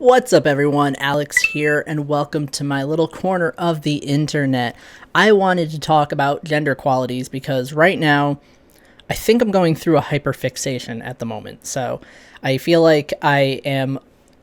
What's up everyone, Alex here, and welcome to my little corner of the internet. I wanted to talk about gender qualities because right now, I think I'm going through a hyperfixation at the moment. So I feel like I am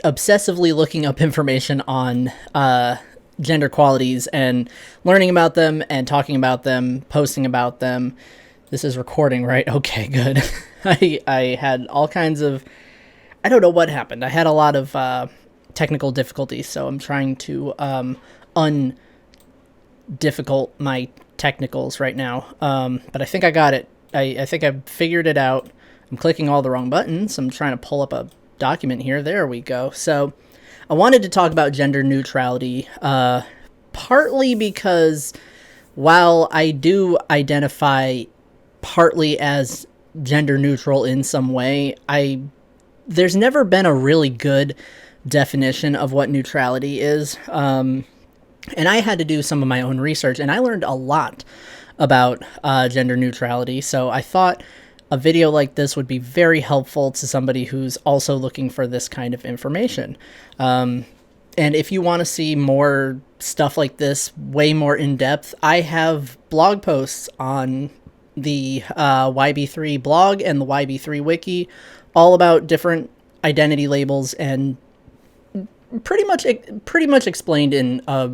obsessively looking up information on gender qualities and learning about them and talking about them, posting about them. This is recording, right? Okay, good. I had all kinds of... I don't know what happened. I had a lot of technical difficulties, so I'm trying to undifficult my technicals right now. But I think I got it. I think I figured it out. I'm clicking all the wrong buttons. I'm trying to pull up a document here. There we go. So I wanted to talk about gender neutrality, partly because while I do identify partly as gender neutral in some way, there's never been a really good definition of what neutrality is. And I had to do some of my own research, and I learned a lot about gender neutrality. So I thought a video like this would be very helpful to somebody who's also looking for this kind of information. And if you want to see more stuff like this, way more in depth, I have blog posts on the YB3 blog and the YB3 Wiki, all about different identity labels and pretty much explained in a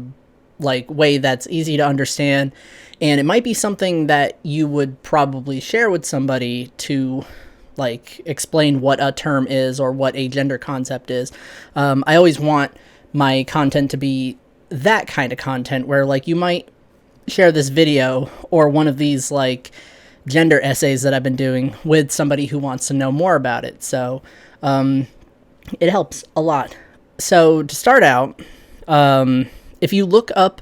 way that's easy to understand. And it might be something that you would probably share with somebody to explain what a term is or what a gender concept is. I always want my content to be that kind of content where you might share this video or one of these gender essays that I've been doing with somebody who wants to know more about it. So it helps a lot. So to start out, if you look up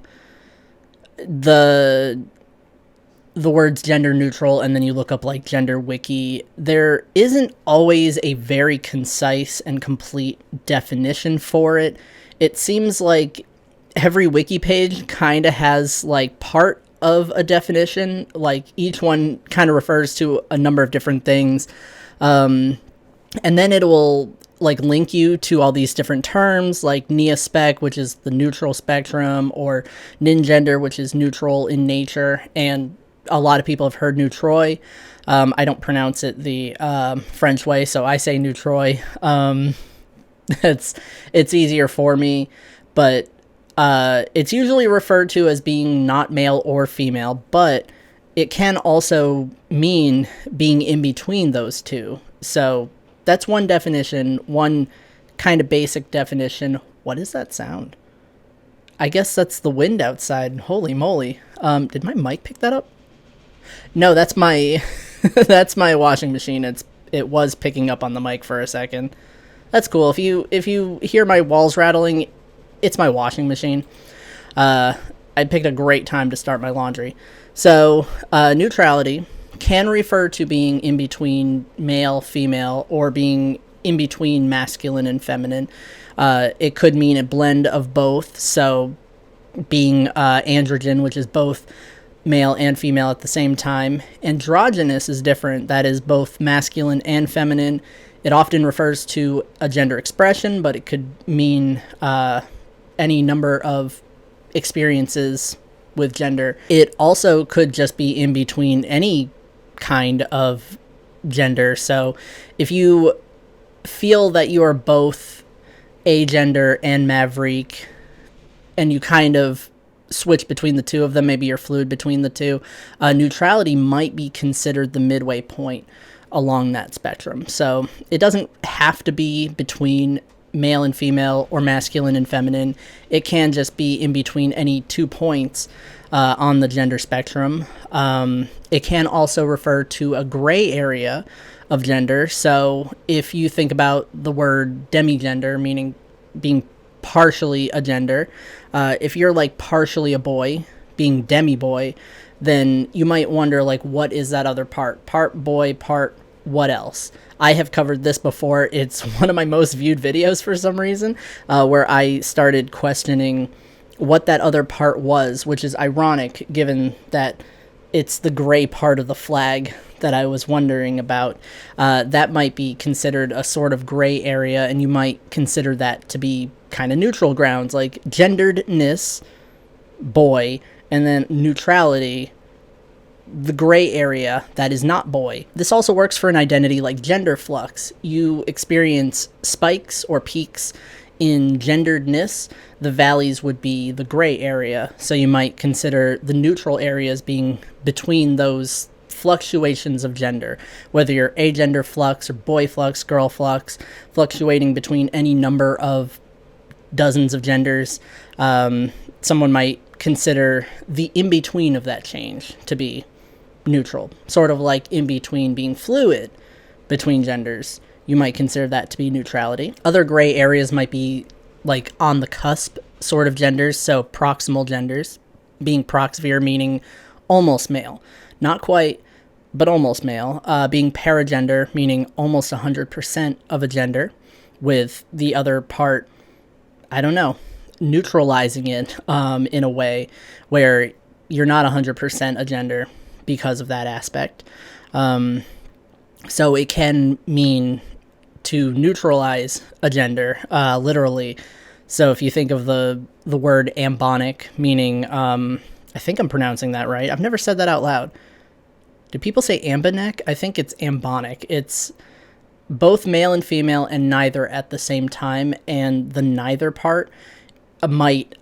the words gender neutral and then you look up gender wiki, there isn't always a very concise and complete definition for it. It seems like every wiki page kind of has part of a definition, each one kind of refers to a number of different things, and then it will link you to all these different terms like niaspec, which is the neutral spectrum, or ningender, which is neutral in nature, and a lot of people have heard neutrois. I don't pronounce it the French way, so I say neutrois. It's easier for me, but it's usually referred to as being not male or female, but it can also mean being in between those two. So that's one definition, one kind of basic definition. What is that sound? I guess that's the wind outside. Holy moly. Did my mic pick that up? No, that's my that's my washing machine. It was picking up on the mic for a second. That's cool. If you hear my walls rattling, it's my washing machine. I picked a great time to start my laundry. So neutrality can refer to being in between male, female, or being in between masculine and feminine. It could mean a blend of both, so being androgen, which is both male and female at the same time. Androgynous is different. That is both masculine and feminine. It often refers to a gender expression, but it could mean any number of experiences with gender. It also could just be in between any kind of gender. So if you feel that you are both agender and maverick and you kind of switch between the two of them, maybe you're fluid between the two, neutrality might be considered the midway point along that spectrum. So it doesn't have to be between male and female or masculine and feminine. It can just be in between any 2 points on the gender spectrum. It can also refer to a gray area of gender. So if you think about the word demigender, meaning being partially a gender, if you're partially a boy, being demi-boy, then you might wonder what is that other part? Part boy, part what else? I have covered this before. It's one of my most viewed videos for some reason, where I started questioning what that other part was, which is ironic given that it's the gray part of the flag that I was wondering about. That might be considered a sort of gray area, and you might consider that to be kind of neutral grounds, like genderedness, boy, and then neutrality, the gray area that is not boy. This also works for an identity like gender flux. You experience spikes or peaks in genderedness. The valleys would be the gray area. So you might consider the neutral areas being between those fluctuations of gender, whether you're agender flux or boy flux, girl flux, fluctuating between any number of dozens of genders. Someone might consider the in-between of that change to be neutral, sort of like in between being fluid between genders. You might consider that to be neutrality. Other gray areas might be like on the cusp sort of genders, so proximal genders, being proxvere, meaning almost male. Not quite, but almost male. Being paragender, meaning almost 100% of a gender, with the other part, I don't know, neutralizing it in a way where you're not 100% a gender because of that aspect. So it can mean to neutralize a gender, literally. So if you think of the word ambonic, meaning, I think I'm pronouncing that right. I've never said that out loud. Do people say ambonek? I think it's ambonic. It's both male and female and neither at the same time, and the neither part might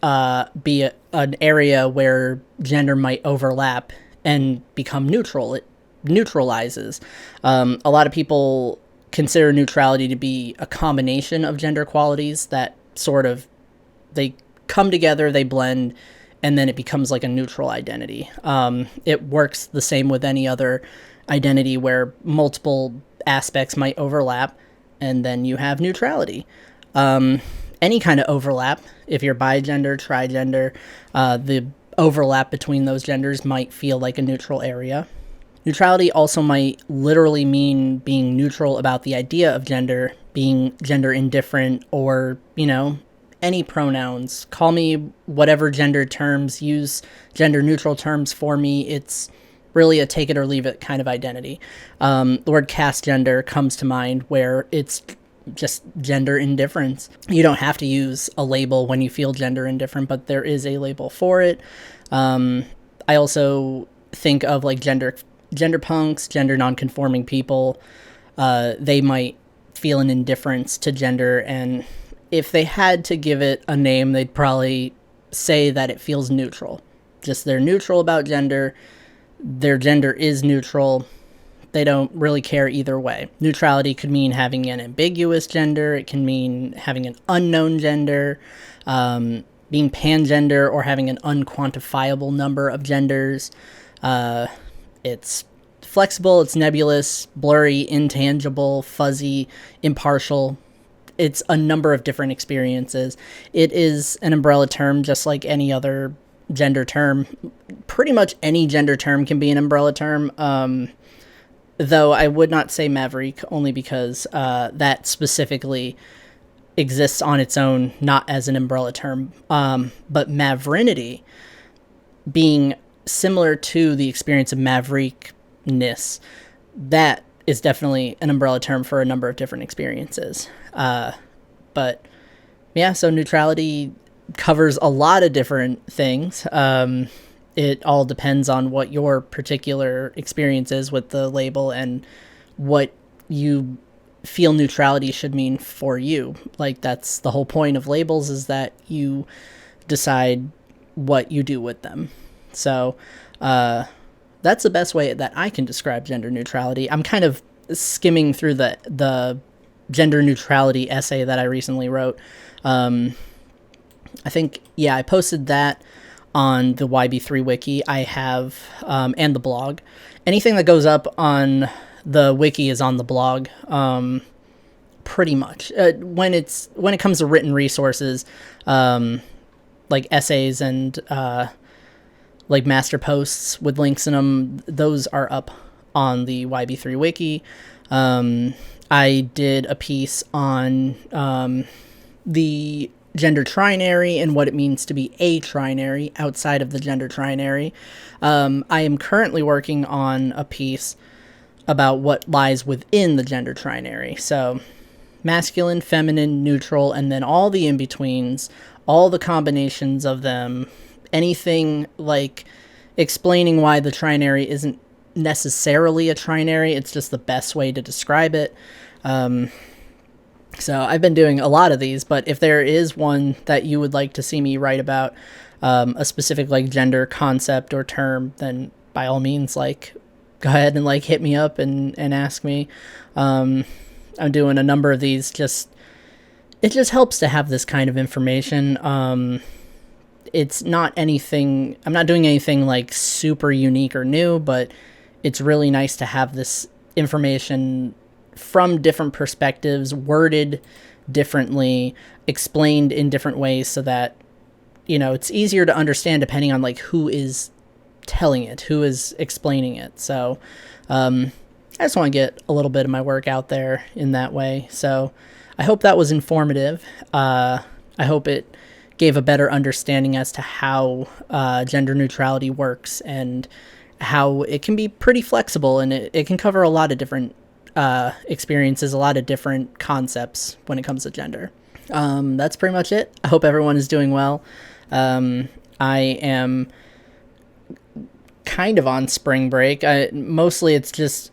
be an area where gender might overlap and become neutral. It neutralizes. A lot of people consider neutrality to be a combination of gender qualities that sort of, they come together, they blend, and then it becomes like a neutral identity. It works the same with any other identity where multiple aspects might overlap, and then you have neutrality. Any kind of overlap, if you're bigender, trigender, the overlap between those genders might feel like a neutral area. Neutrality also might literally mean being neutral about the idea of gender, being gender indifferent, or, you know, any pronouns. Call me whatever gender terms, use gender neutral terms for me. It's really a take it or leave it kind of identity. The word cast gender comes to mind, where it's just gender indifference. You don't have to use a label when you feel gender indifferent, but there is a label for it. I also think of like gender punks, gender nonconforming people. They might feel an indifference to gender, and if they had to give it a name, they'd probably say that it feels neutral. Just they're neutral about gender. Their gender is neutral. They don't really care either way. Neutrality could mean having an ambiguous gender. It can mean having an unknown gender, being pangender, or having an unquantifiable number of genders. It's flexible, it's nebulous, blurry, intangible, fuzzy, impartial. It's a number of different experiences. It is an umbrella term, just like any other gender term. Pretty much any gender term can be an umbrella term. Though I would not say maverick, only because that specifically exists on its own, not as an umbrella term. But maverinity, being similar to the experience of maverickness, that is definitely an umbrella term for a number of different experiences. But yeah, so neutrality covers a lot of different things. It all depends on what your particular experience is with the label and what you feel neutrality should mean for you. Like, that's the whole point of labels, is that you decide what you do with them. So that's the best way that I can describe gender neutrality. I'm kind of skimming through the gender neutrality essay that I recently wrote. I think, I posted that on the YB3 Wiki. I have, and the blog. Anything that goes up on the wiki is on the blog, pretty much. When it comes to written resources, like essays and like master posts with links in them, those are up on the YB3 Wiki. I did a piece on the gender trinary and what it means to be a trinary outside of the gender trinary. I am currently working on a piece about what lies within the gender trinary. So masculine, feminine, neutral, and then all the in-betweens, all the combinations of them, anything like explaining why the trinary isn't necessarily a trinary, it's just the best way to describe it. So I've been doing a lot of these, but if there is one that you would like to see me write about, a specific like gender concept or term, then by all means, like, go ahead and like hit me up and ask me. I'm doing a number of these. It just helps to have this kind of information. It's not anything, I'm not doing anything like super unique or new, but it's really nice to have this information from different perspectives, worded differently, explained in different ways, so that, you know, it's easier to understand depending on like who is telling it, who is explaining it. So I just want to get a little bit of my work out there in that way. So I hope that was informative. I hope it gave a better understanding as to how gender neutrality works and how it can be pretty flexible, and it can cover a lot of different experiences, a lot of different concepts when it comes to gender. That's pretty much it. I hope everyone is doing well. I am kind of on spring break. Mostly it's just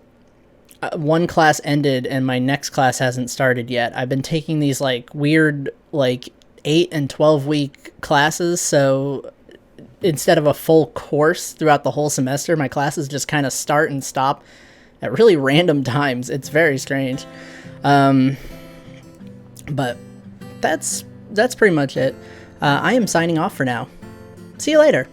one class ended and my next class hasn't started yet. I've been taking these like weird like 8 and 12 week classes, so instead of a full course throughout the whole semester, my classes just kind of start and stop at really random times. It's very strange. But that's pretty much it. I am signing off for now. See you later.